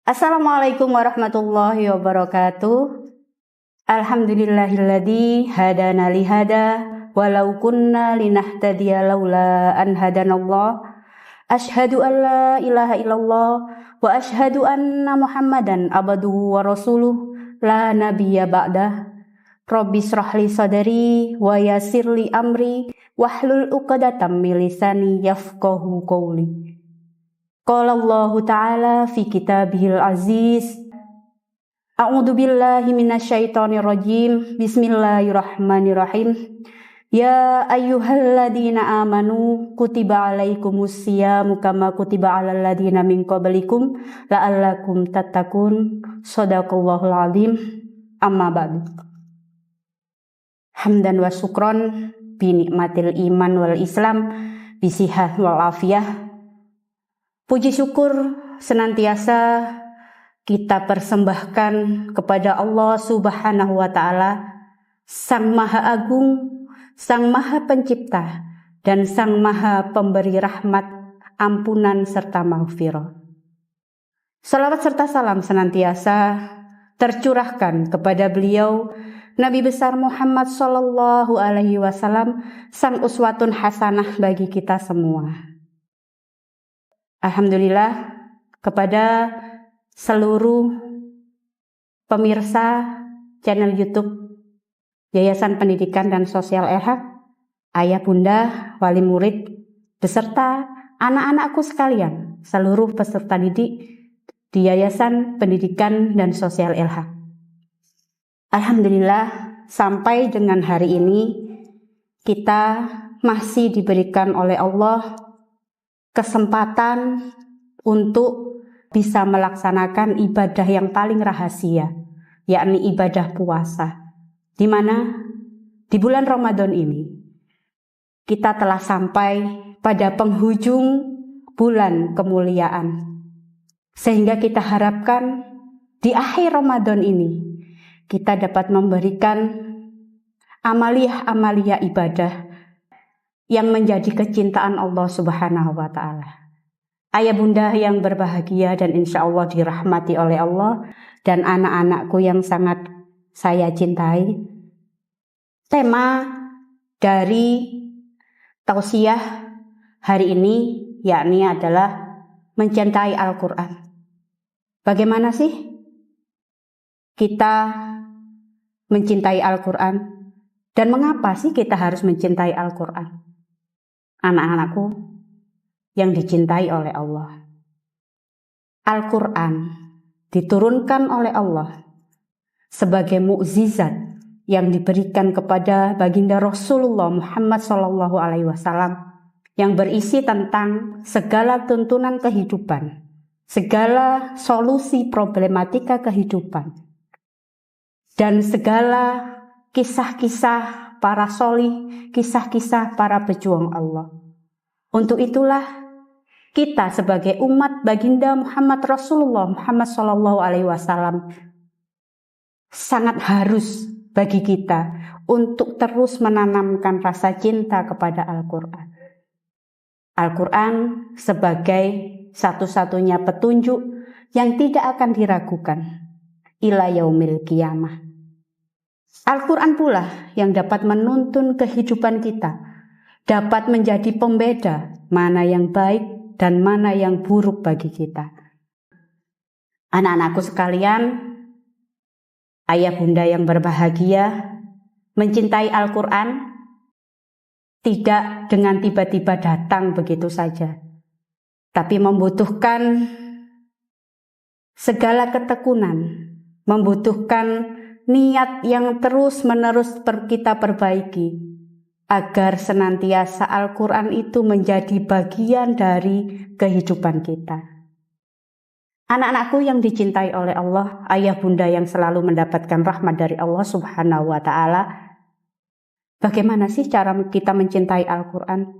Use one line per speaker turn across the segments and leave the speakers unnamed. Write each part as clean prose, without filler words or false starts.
Assalamualaikum warahmatullahi wabarakatuh. Alhamdulillahilladzi hadana lihada walau kunna linahtadiya laula an hadanallah. Asyhadu an la ilaha illallah wa asyhadu anna Muhammadan abduhu wa rasuluh la nabiyya ba'dah. Rabbi shrahli sadri wa yassirli amri wahlul 'uqdatam min lisani yafqahu qawli. Qala Allah Ta'ala fi kitabihil aziz. A'udzu billahi minasyaitonir rajim. Bismillahirrahmanirrahim. Ya ayyuhalladzina amanu kutiba alaikumus syiyamu kama kutiba alal ladzina min qablikum la'allakum tattaqun. Shadaqallahul azim. Amma ba'du. Hamdan wa syukron bi nikmatil iman wal islam bi sihah wal afiyah. Puji syukur senantiasa kita persembahkan kepada Allah Subhanahu wa Ta'ala, Sang Maha Agung, Sang Maha Pencipta, dan Sang Maha Pemberi rahmat, ampunan serta maghfirah. Salawat serta salam senantiasa tercurahkan kepada beliau Nabi besar Muhammad sallallahu alaihi wasallam, sang uswatun hasanah bagi kita semua. Alhamdulillah kepada seluruh pemirsa channel YouTube Yayasan Pendidikan dan Sosial Elhaq, ayah bunda, wali murid, beserta anak-anakku sekalian, seluruh peserta didik di Yayasan Pendidikan dan Sosial Elhaq. Alhamdulillah sampai dengan hari ini kita masih diberikan oleh Allah kesempatan untuk bisa melaksanakan ibadah yang paling rahasia, yakni ibadah puasa, di mana di bulan Ramadan ini kita telah sampai pada penghujung bulan kemuliaan, sehingga kita harapkan di akhir Ramadan ini kita dapat memberikan amaliyah ibadah yang menjadi kecintaan Allah Subhanahu wa Ta'ala. Ayah bunda yang berbahagia dan insya Allah dirahmati oleh Allah, dan anak-anakku yang sangat saya cintai. Tema dari tausiah hari ini yakni adalah mencintai Al-Quran. Bagaimana sih kita mencintai Al-Quran, dan mengapa sih kita harus mencintai Al-Quran? Anak-anakku yang dicintai oleh Allah, Al-Quran diturunkan oleh Allah sebagai mukjizat yang diberikan kepada baginda Rasulullah Muhammad SAW, yang berisi tentang segala tuntunan kehidupan, segala solusi problematika kehidupan, dan segala kisah-kisah para sholih, kisah-kisah para pejuang Allah. Untuk itulah kita sebagai umat baginda Muhammad Rasulullah Muhammad SAW sangat harus bagi kita untuk terus menanamkan rasa cinta kepada Al-Quran. Al-Quran sebagai satu-satunya petunjuk yang tidak akan diragukan ila yaumil qiyamah. Al-Quran pula yang dapat menuntun kehidupan kita, dapat menjadi pembeda mana yang baik dan mana yang buruk bagi kita. Anak-anakku sekalian, ayah bunda yang berbahagia, mencintai Al-Quran tidak dengan tiba-tiba datang begitu saja, tapi membutuhkan segala ketekunan, membutuhkan niat yang terus-menerus kita perbaiki agar senantiasa Al-Quran itu menjadi bagian dari kehidupan kita. Anak-anakku yang dicintai oleh Allah, ayah bunda yang selalu mendapatkan rahmat dari Allah Subhanahu wa Ta'ala, bagaimana sih cara kita mencintai Al-Quran?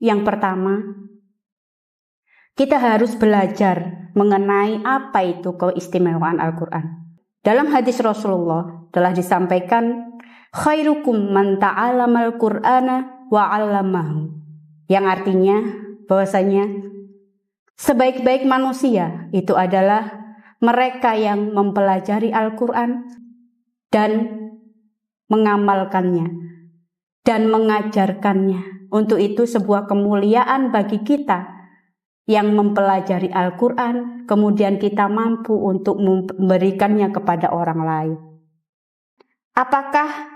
Yang pertama, kita harus belajar mengenai apa itu keistimewaan Al-Quran. Dalam hadis Rasulullah telah disampaikan, khairukum man ta'allamal Qur'ana wa 'allamahu, yang artinya bahwasanya sebaik-baik manusia itu adalah mereka yang mempelajari Al-Quran dan mengamalkannya dan mengajarkannya. Untuk itu sebuah kemuliaan bagi kita yang mempelajari Al-Quran, kemudian kita mampu untuk memberikannya kepada orang lain. Apakah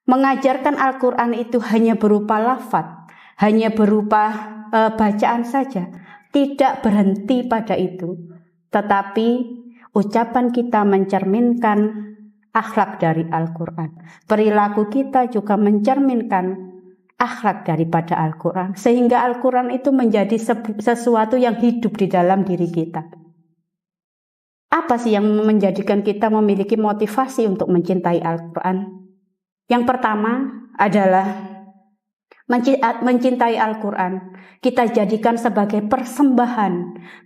mengajarkan Al-Quran itu hanya berupa lafaz, hanya berupa bacaan saja? Tidak berhenti pada itu, tetapi ucapan kita mencerminkan akhlak dari Al-Quran. Perilaku kita juga mencerminkan akhlak daripada Al-Quran, sehingga Al-Quran itu menjadi sesuatu yang hidup di dalam diri kita. Apa sih yang menjadikan kita memiliki motivasi untuk mencintai Al-Quran? Yang pertama adalah mencintai Al-Quran. Kita jadikan sebagai persembahan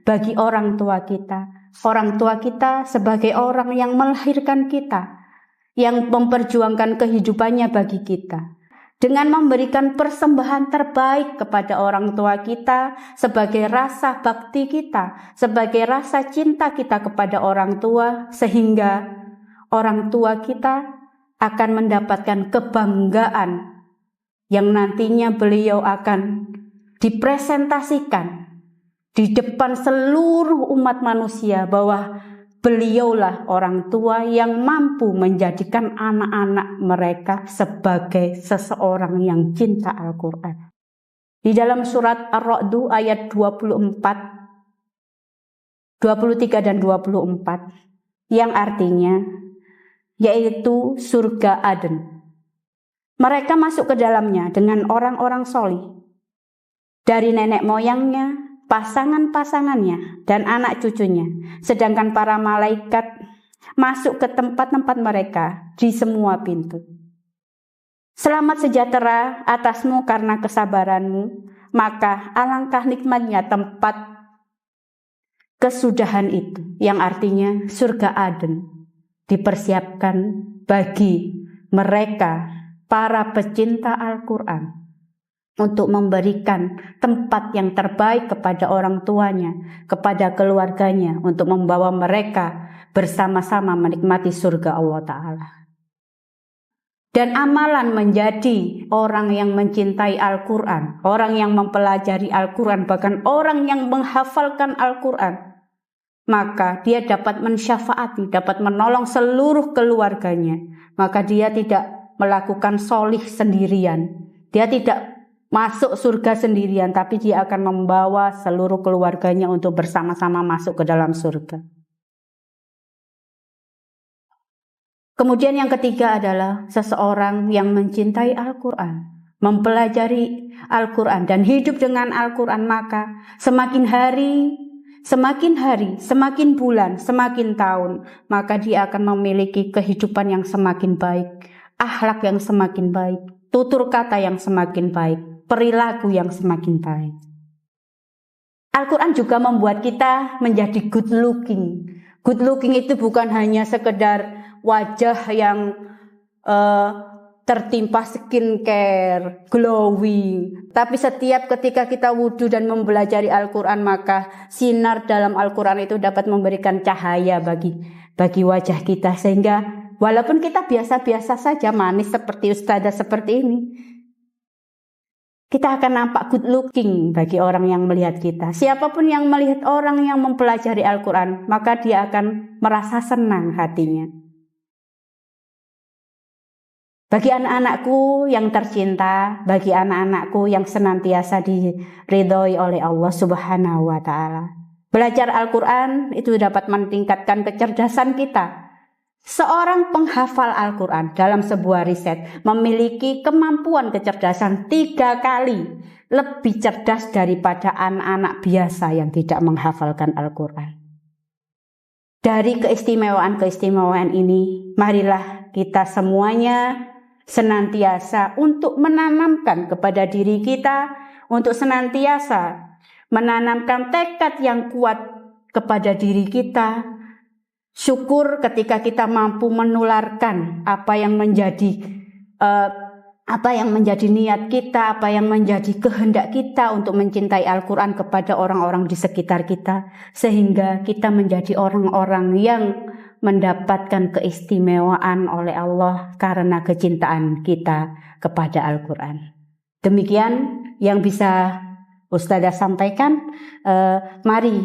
bagi orang tua kita. Orang tua kita sebagai orang yang melahirkan kita, yang memperjuangkan kehidupannya bagi kita. Dengan memberikan persembahan terbaik kepada orang tua kita sebagai rasa bakti kita, sebagai rasa cinta kita kepada orang tua, sehingga orang tua kita akan mendapatkan kebanggaan yang nantinya beliau akan dipresentasikan di depan seluruh umat manusia bahwa beliaulah orang tua yang mampu menjadikan anak-anak mereka sebagai seseorang yang cinta Al-Quran. Di dalam surat Ar-Ra'd ayat 23 dan 24, yang artinya yaitu surga Aden. Mereka masuk ke dalamnya dengan orang-orang solih, dari nenek moyangnya, pasangan-pasangannya, dan anak cucunya. Sedangkan para malaikat masuk ke tempat-tempat mereka di semua pintu. Selamat sejahtera atasmu karena kesabaranmu, maka alangkah nikmatnya tempat kesudahan itu, yang artinya surga Aden, dipersiapkan bagi mereka para pecinta Al-Quran untuk memberikan tempat yang terbaik kepada orang tuanya, kepada keluarganya, untuk membawa mereka bersama-sama menikmati surga Allah Ta'ala. Dan amalan menjadi orang yang mencintai Al-Quran, orang yang mempelajari Al-Quran, bahkan orang yang menghafalkan Al-Quran, maka dia dapat mensyafaati, dapat menolong seluruh keluarganya. Maka dia tidak melakukan solih sendirian, dia tidak masuk surga sendirian, tapi dia akan membawa seluruh keluarganya untuk bersama-sama masuk ke dalam surga. Kemudian yang ketiga adalah seseorang yang mencintai Al-Quran, mempelajari Al-Quran dan hidup dengan Al-Quran, maka semakin hari, semakin bulan, semakin tahun, maka dia akan memiliki kehidupan yang semakin baik, akhlak yang semakin baik, tutur kata yang semakin baik, perilaku yang semakin baik. Al-Quran juga membuat kita menjadi good looking. Good looking itu bukan hanya sekedar wajah yang tertimpa skincare, glowing. Tapi setiap ketika kita wudhu dan mempelajari Al-Quran, maka sinar dalam Al-Quran itu dapat memberikan cahaya bagi wajah kita. Sehingga walaupun kita biasa-biasa saja, manis seperti ustadzah seperti ini, kita akan nampak good looking bagi orang yang melihat kita. Siapapun yang melihat orang yang mempelajari Al-Quran, maka dia akan merasa senang hatinya. Bagi anak-anakku yang tercinta, bagi anak-anakku yang senantiasa diridhoi oleh Allah Subhanahu wa Ta'ala, belajar Al-Quran itu dapat meningkatkan kecerdasan kita. Seorang penghafal Al-Quran dalam sebuah riset memiliki kemampuan kecerdasan 3 kali lebih cerdas daripada anak-anak biasa yang tidak menghafalkan Al-Quran. Dari keistimewaan-keistimewaan ini, marilah kita semuanya senantiasa untuk menanamkan kepada diri kita, untuk senantiasa menanamkan tekad yang kuat kepada diri kita. Syukur ketika kita mampu menularkan apa yang menjadi apa yang menjadi niat kita, apa yang menjadi kehendak kita untuk mencintai Al-Quran kepada orang-orang di sekitar kita, sehingga kita menjadi orang-orang yang mendapatkan keistimewaan oleh Allah karena kecintaan kita kepada Al-Quran. Demikian yang bisa Ustadzah sampaikan. Mari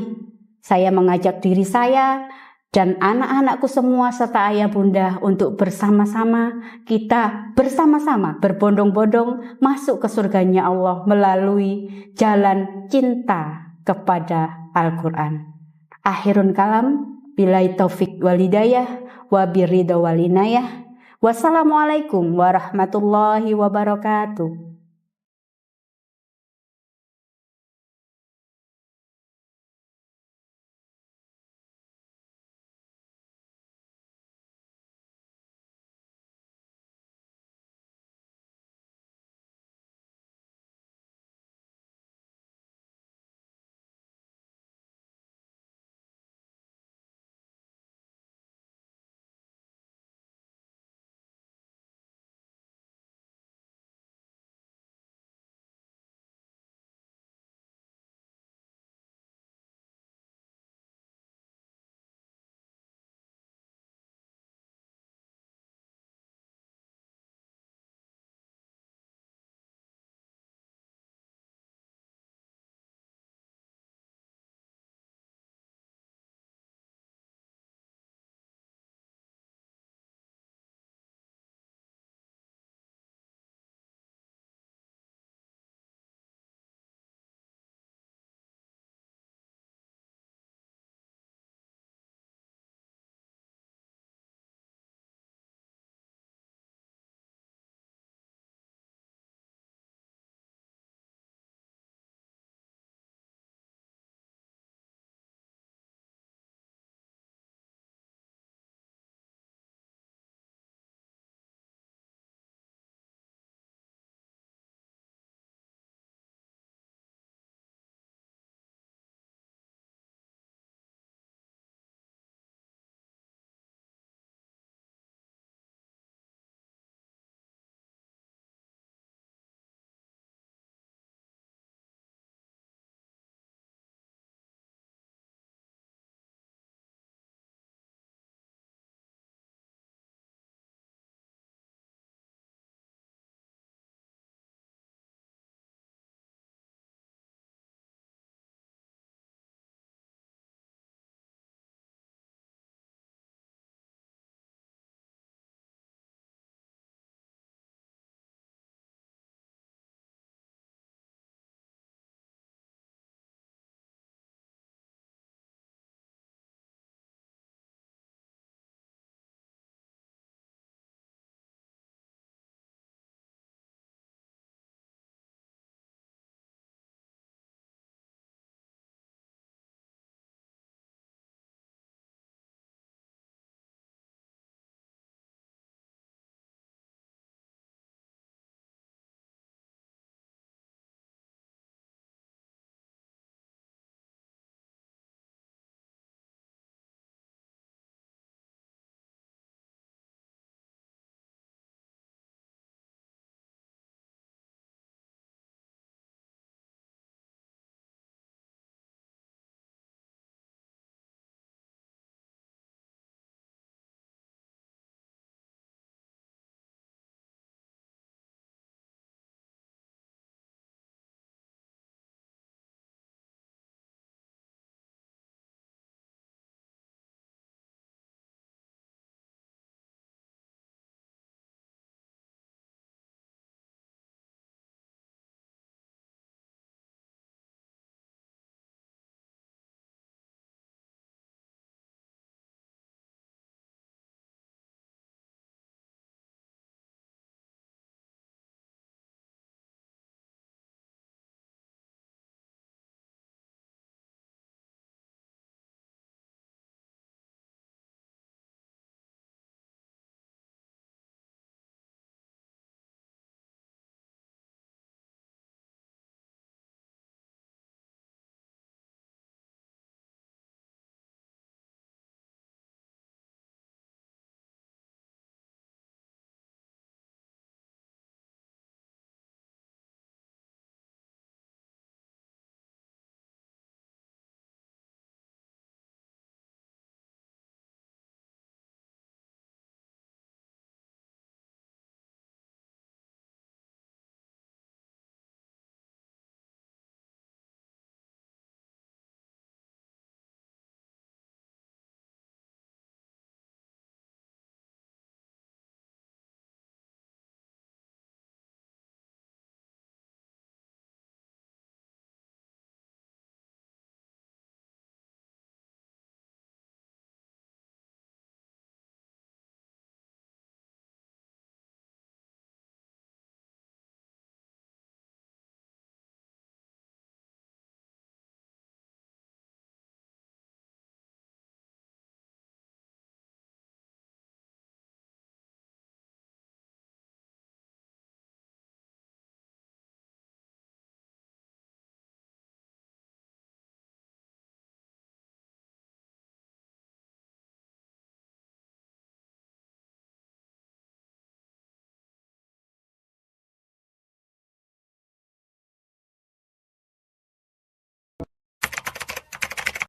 saya mengajak diri saya dan anak-anakku semua serta ayah bunda untuk bersama-sama kita bersama-sama berbondong-bondong masuk ke surganya Allah melalui jalan cinta kepada Al-Quran. Akhirun kalam, bilai taufik walidayah, wabiridha walinayah. Wassalamualaikum warahmatullahi wabarakatuh.